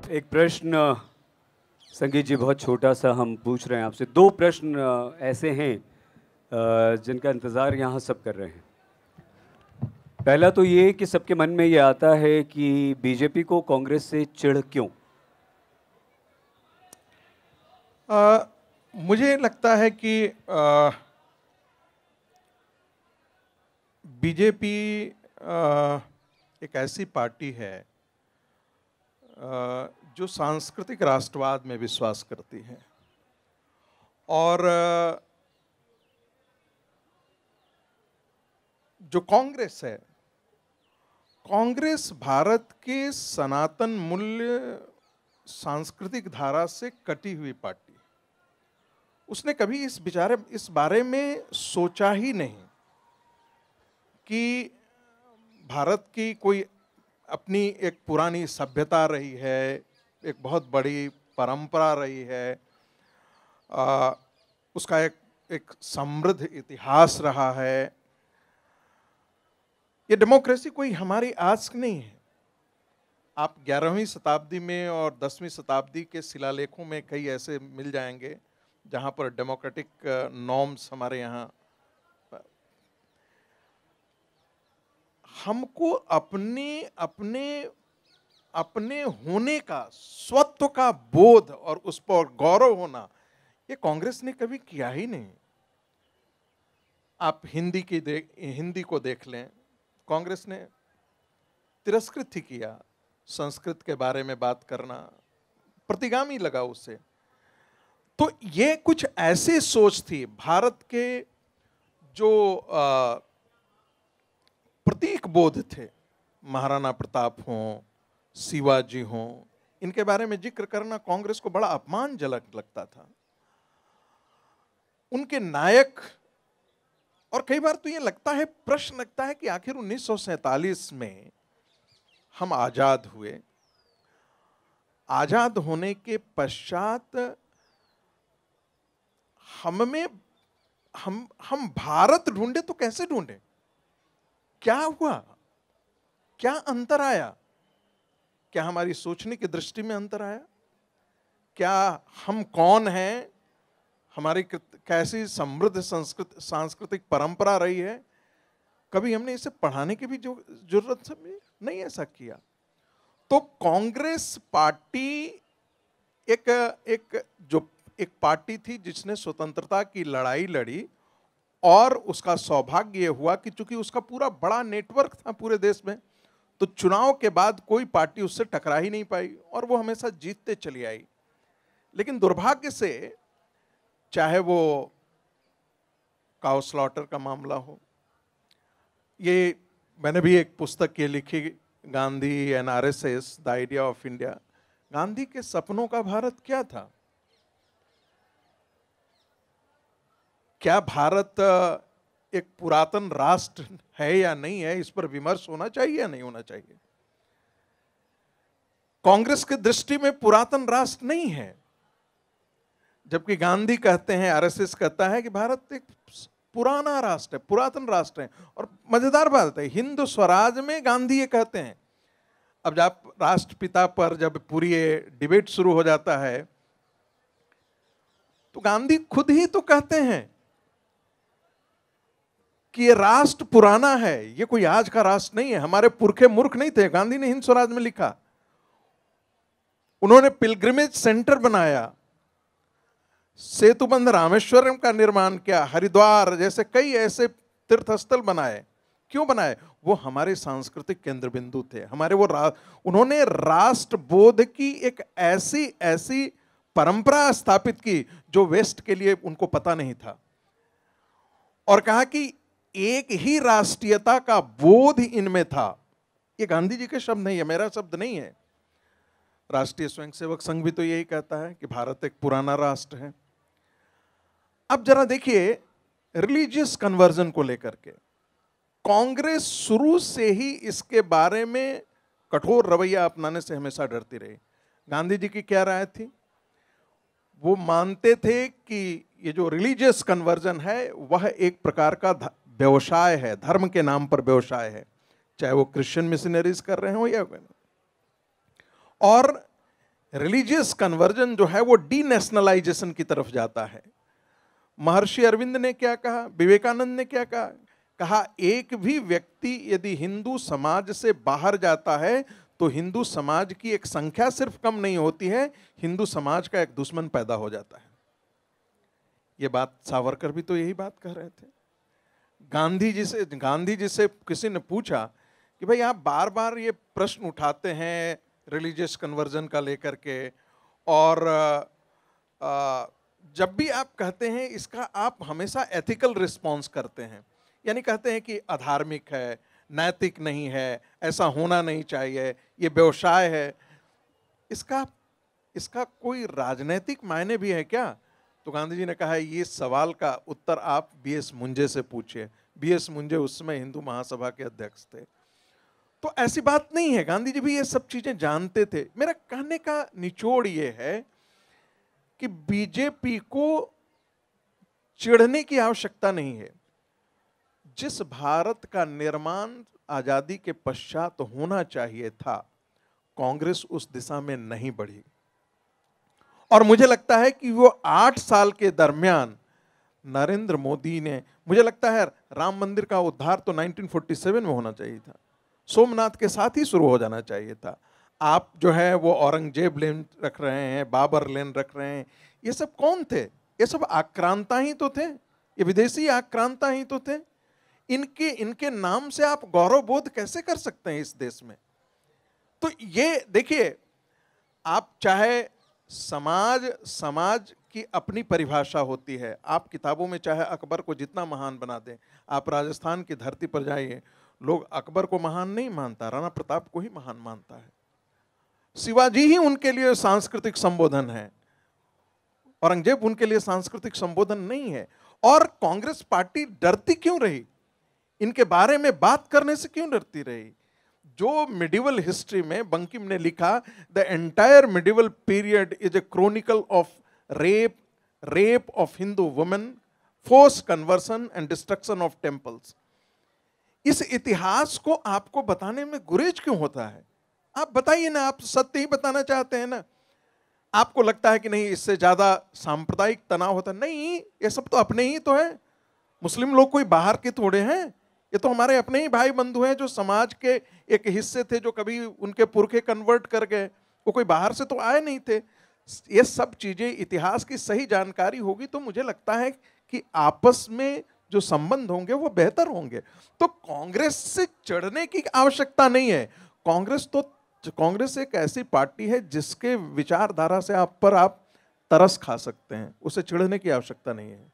एक प्रश्न संगीत जी बहुत छोटा सा हम पूछ रहे हैं आपसे। दो प्रश्न ऐसे हैं जिनका इंतज़ार यहाँ सब कर रहे हैं। पहला तो ये कि सबके मन में ये आता है कि बीजेपी को कांग्रेस से चिढ़ क्यों? मुझे लगता है कि बीजेपी एक ऐसी पार्टी है जो सांस्कृतिक राष्ट्रवाद में विश्वास करती है और जो कांग्रेस है, कांग्रेस भारत के सनातन मूल्य सांस्कृतिक धारा से कटी हुई पार्टी। उसने कभी इस बारे में सोचा ही नहीं कि भारत की कोई अपनी एक पुरानी सभ्यता रही है, एक बहुत बड़ी परंपरा रही है, उसका एक समृद्ध इतिहास रहा है। ये डेमोक्रेसी कोई हमारी आज नहीं है। आप 11वीं शताब्दी में और 10वीं शताब्दी के शिलालेखों में कई ऐसे मिल जाएंगे जहां पर डेमोक्रेटिक नॉर्म्स हमारे यहाँ। हमको अपने अपने अपने होने का, स्वत्व का बोध और उस पर गौरव होना, ये कांग्रेस ने कभी किया ही नहीं। आप हिंदी को देख लें, कांग्रेस ने तिरस्कृत ही किया। संस्कृत के बारे में बात करना प्रतिगामी लगा उससे। तो ये कुछ ऐसी सोच थी। भारत के जो प्रतीक बोध थे, महाराणा प्रताप हों, शिवाजी हों, इनके बारे में जिक्र करना कांग्रेस को बड़ा अपमानजनक लगता था। उनके नायक, और कई बार तो ये लगता है, प्रश्न लगता है कि आखिर 1947 में हम आजाद हुए। आजाद होने के पश्चात हम भारत ढूंढे तो कैसे ढूंढे? क्या हुआ? क्या अंतर आया? क्या हमारी सोचने की दृष्टि में अंतर आया? क्या हम कौन हैं? हमारी कैसी समृद्ध सांस्कृतिक परंपरा रही है? कभी हमने इसे पढ़ाने की भी जो जरूरत नहीं ऐसा किया। तो कांग्रेस पार्टी एक पार्टी थी जिसने स्वतंत्रता की लड़ाई लड़ी, और उसका सौभाग्य यह हुआ कि चूंकि उसका पूरा बड़ा नेटवर्क था पूरे देश में, तो चुनाव के बाद कोई पार्टी उससे टकरा ही नहीं पाई और वो हमेशा जीतते चली आई। लेकिन दुर्भाग्य से, चाहे वो काउ स्लॉटर का मामला हो, ये मैंने भी एक पुस्तक ये लिखी, Gandhi and RSS, the idea of India. Gandhi के सपनों का भारत क्या था? क्या भारत एक पुरातन राष्ट्र है या नहीं है, इस पर विमर्श होना चाहिए या नहीं होना चाहिए? कांग्रेस की दृष्टि में पुरातन राष्ट्र नहीं है, जबकि गांधी कहते हैं, आरएसएस कहता है कि भारत एक पुराना राष्ट्र है, पुरातन राष्ट्र है। और मजेदार बात है, हिंदू स्वराज में गांधी ये कहते हैं। अब जब राष्ट्रपिता पर जब पूरी डिबेट शुरू हो जाता है, तो गांधी खुद ही तो कहते हैं कि ये राष्ट्र पुराना है, ये कोई आज का राष्ट्र नहीं है। हमारे पुरखे मूर्ख नहीं थे। गांधी ने हिंद स्वराज में लिखा। उन्होंने पिलग्रिमेज सेंटर बनाया, सेतुबंध रामेश्वरम का निर्माण किया, हरिद्वार जैसे कई ऐसे तीर्थस्थल बनाए। क्यों बनाए? वो हमारे सांस्कृतिक केंद्र बिंदु थे। हमारे उन्होंने राष्ट्रबोध की एक ऐसी परंपरा स्थापित की जो वेस्ट के लिए उनको पता नहीं था, और कहा कि एक ही राष्ट्रीयता का बोध इनमें था। ये गांधी जी के शब्द नहीं है, मेरा शब्द नहीं है। राष्ट्रीय स्वयंसेवक संघ भी तो यही कहता है कि भारत एक पुराना राष्ट्र है। अब जरा देखिए, रिलीजियस कन्वर्जन को लेकर के कांग्रेस शुरू से ही इसके बारे में कठोर रवैया अपनाने से हमेशा डरती रही। गांधी जी की क्या राय थी? वो मानते थे कि ये जो रिलीजियस कन्वर्जन है वह एक प्रकार का व्यवसाय है, धर्म के नाम पर व्यवसाय है, चाहे वो क्रिश्चियन मिशनरीज कर रहे हो या। और रिलीजियस कन्वर्जन जो है वो डीनेशनलाइजेशन की तरफ जाता है। महर्षि अरविंद ने क्या कहा, विवेकानंद ने क्या कहा? कहा एक भी व्यक्ति यदि हिंदू समाज से बाहर जाता है तो हिंदू समाज की एक संख्या सिर्फ कम नहीं होती है, हिंदू समाज का एक दुश्मन पैदा हो जाता है। ये बात सावरकर भी तो यही बात कह रहे थे। गांधी जी से किसी ने पूछा कि भाई आप बार बार ये प्रश्न उठाते हैं रिलीजियस कन्वर्जन का लेकर के, और जब भी आप कहते हैं इसका आप हमेशा एथिकल रिस्पॉन्स करते हैं, यानी कहते हैं कि अधार्मिक है, नैतिक नहीं है, ऐसा होना नहीं चाहिए, ये व्यवसाय है, इसका कोई राजनीतिक मायने भी है क्या? तो गांधी जी ने कहा है ये सवाल का उत्तर आप बीएस मुंजे से पूछिए। बीएस मुंजे उस समय हिंदू महासभा के अध्यक्ष थे। तो ऐसी बात नहीं है, गांधी जी भी ये सब चीजें जानते थे। मेरा कहने का निचोड़ ये है कि बीजेपी को चिढ़ने की आवश्यकता नहीं है। जिस भारत का निर्माण आजादी के पश्चात होना चाहिए था, कांग्रेस उस दिशा में नहीं बढ़ी। और मुझे लगता है कि वो 8 साल के दरमियान नरेंद्र मोदी ने, मुझे लगता है राम मंदिर का उद्धार तो 1947 में होना चाहिए था, सोमनाथ के साथ ही शुरू हो जाना चाहिए था। आप जो है वो औरंगजेब लेन रख रहे हैं, बाबर लेन रख रहे हैं, ये सब कौन थे? ये सब आक्रांता ही तो थे, ये विदेशी आक्रांता ही तो थे। इनके नाम से आप गौरव बोध कैसे कर सकते हैं इस देश में? तो ये देखिए, आप चाहे समाज की अपनी परिभाषा होती है। आप किताबों में चाहे अकबर को जितना महान बना दें, आप राजस्थान की धरती पर जाइए, लोग अकबर को महान नहीं मानता, राणा प्रताप को ही महान मानता है। शिवाजी ही उनके लिए सांस्कृतिक संबोधन है, औरंगजेब उनके लिए सांस्कृतिक संबोधन नहीं है। और कांग्रेस पार्टी डरती क्यों रही? इनके बारे में बात करने से क्यों डरती रही? जो मिडिवल हिस्ट्री में बंकिम ने लिखा, the entire medieval period is a chronicle of rape of Hindu women, force conversion and destruction of temples. इस इतिहास को आपको बताने में गुरेज क्यों होता है? आप बताइए ना, आप सत्य ही बताना चाहते हैं ना। आपको लगता है कि नहीं इससे ज्यादा सांप्रदायिक तनाव होता? नहीं, ये सब तो अपने ही तो है। मुस्लिम लोग कोई बाहर के थोड़े हैं, ये तो हमारे अपने ही भाई बंधु हैं जो समाज के एक हिस्से थे, जो कभी उनके पुरखे कन्वर्ट कर गए, वो कोई बाहर से तो आए नहीं थे। ये सब चीजें, इतिहास की सही जानकारी होगी तो मुझे लगता है कि आपस में जो संबंध होंगे वो बेहतर होंगे। तो कांग्रेस से चिढ़ने की आवश्यकता नहीं है। कांग्रेस एक ऐसी पार्टी है जिसके विचारधारा से आप तरस खा सकते हैं, उसे चिढ़ने की आवश्यकता नहीं है।